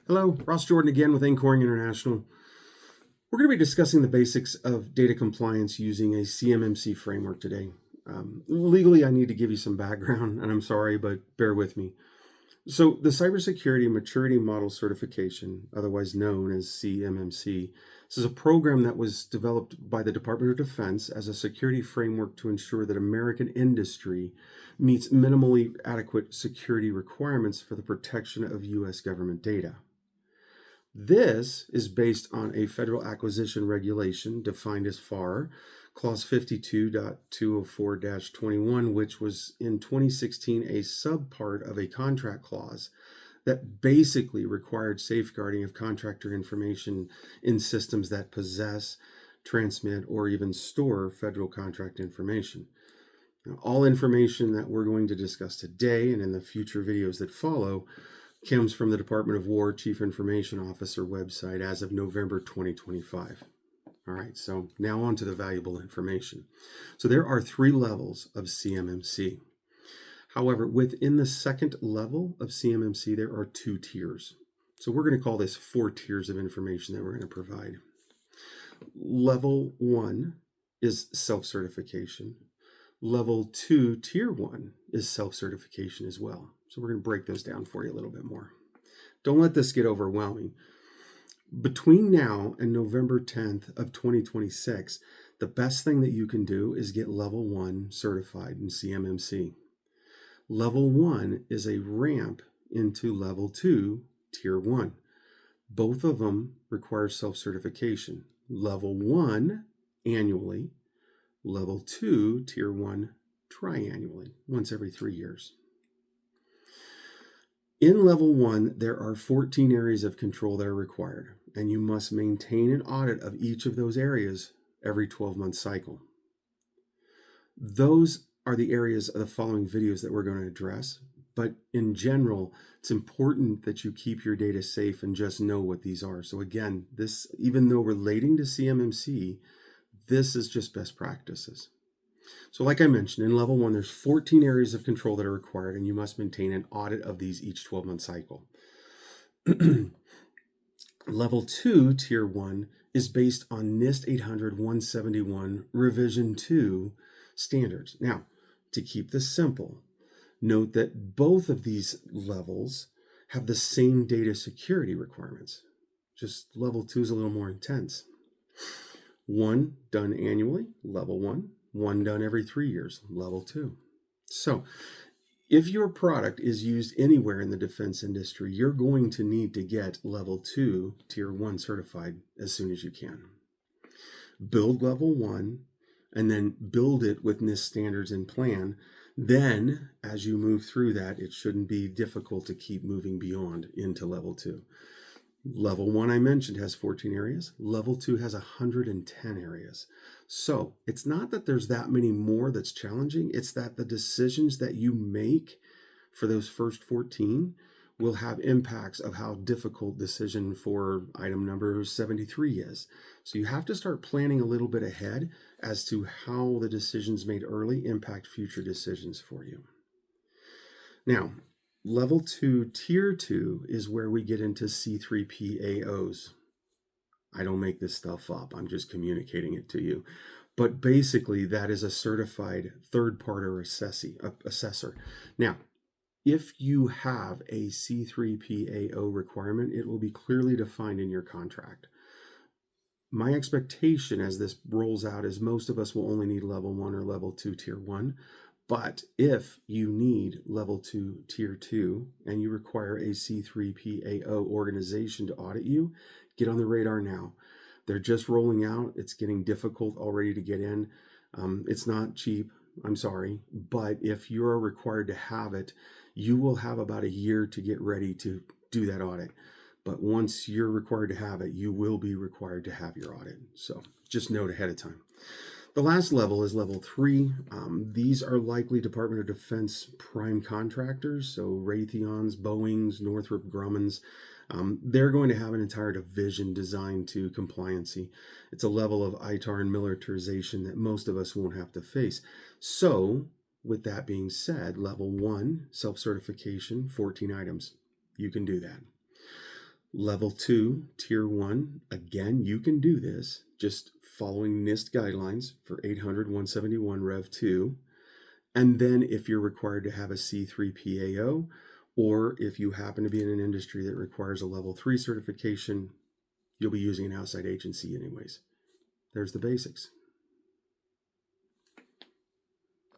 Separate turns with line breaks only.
Hello, Ross Jordan again with Anchoring International. We're going to be discussing the basics of data compliance using a CMMC framework today. Legally, I need to give you some background, and I'm sorry, but bear with me. So, the Cybersecurity Maturity Model Certification, otherwise known as CMMC, this is a program that was developed by the Department of Defense as a security framework to ensure that American industry meets minimally adequate security requirements for the protection of U.S. government data. This is based on a federal acquisition regulation defined as FAR, Clause 52.204-21, which was in 2016 a subpart of a contract clause that basically required safeguarding of contractor information in systems that possess, transmit, or even store federal contract information. Now, all information that we're going to discuss today and in the future videos that follow comes from the Department of War Chief Information Officer website as of November 2025. All right, so now on to the valuable information. So there are 3 levels of CMMC. However, within the second level of CMMC, there are 2 tiers. So we're going to call this 4 tiers of information that we're going to provide. Level 1 is self-certification. Level 2, tier 1, is self-certification as well. So we're going to break those down for you a little bit more. Don't let this get overwhelming. Between now and November 10th of 2026, the best thing that you can do is get level 1 certified in CMMC. Level 1 is a ramp into level 2, tier 1. Both of them require self-certification. Level 1 annually, level 2, tier 1 triannually, once every 3 years. In level 1, there are 14 areas of control that are required, and you must maintain an audit of each of those areas every 12-month cycle. Those are the areas of the following videos that we're going to address, but in general, it's important that you keep your data safe and just know what these are. So again, this, even though relating to CMMC, this is just best practices. So like I mentioned, in level 1, there's 14 areas of control that are required, and you must maintain an audit of these each 12-month cycle. Level 2, tier 1, is based on NIST 800-171 revision 2 standards. Now, to keep this simple, note that both of these levels have the same data security requirements. Just level 2 is a little more intense. 1 done annually, level 1. 1 done every 3 years, level 2. So if your product is used anywhere in the defense industry, you're going to need to get level 2, tier 1 certified as soon as you can. Build level 1 and then build it with NIST standards and plan. Then as you move through that, it shouldn't be difficult to keep moving beyond into level 2. Level 1, I mentioned, has 14 areas. Level 2 has 110 areas. So it's not that there's that many more that's challenging. It's that the decisions that you make for those first 14 will have impacts of how difficult decision for item number 73 is. So you have to start planning a little bit ahead as to how the decisions made early impact future decisions for you. Now, level 2, tier 2 is where we get into C3PAOs. I don't make this stuff up. I'm just communicating it to you. But basically, that is a certified third-party assessor. Now, if you have a C3PAO requirement, it will be clearly defined in your contract. My expectation as this rolls out is most of us will only need level 1 or level 2, tier 1. But if you need level 2, tier 2, and you require a C3PAO organization to audit you, get on the radar now. They're just rolling out. It's getting difficult already to get in. It's not cheap, I'm sorry. But if you're required to have it, you will have about a year to get ready to do that audit. But once you're required to have it, you will be required to have your audit. So just note ahead of time. The last level is level 3. These are likely Department of Defense prime contractors, so Raytheons, Boeings, Northrop Grummans. They're going to have an entire division designed to compliancy. It's a level of ITAR and militarization that most of us won't have to face. So, with that being said, level 1, self-certification, 14 items. You can do that. Level 2, Tier 1, again, you can do this just following NIST guidelines for 800-171 Rev 2. And then if you're required to have a C3 PAO, or if you happen to be in an industry that requires a Level 3 certification, you'll be using an outside agency anyways. There's the basics.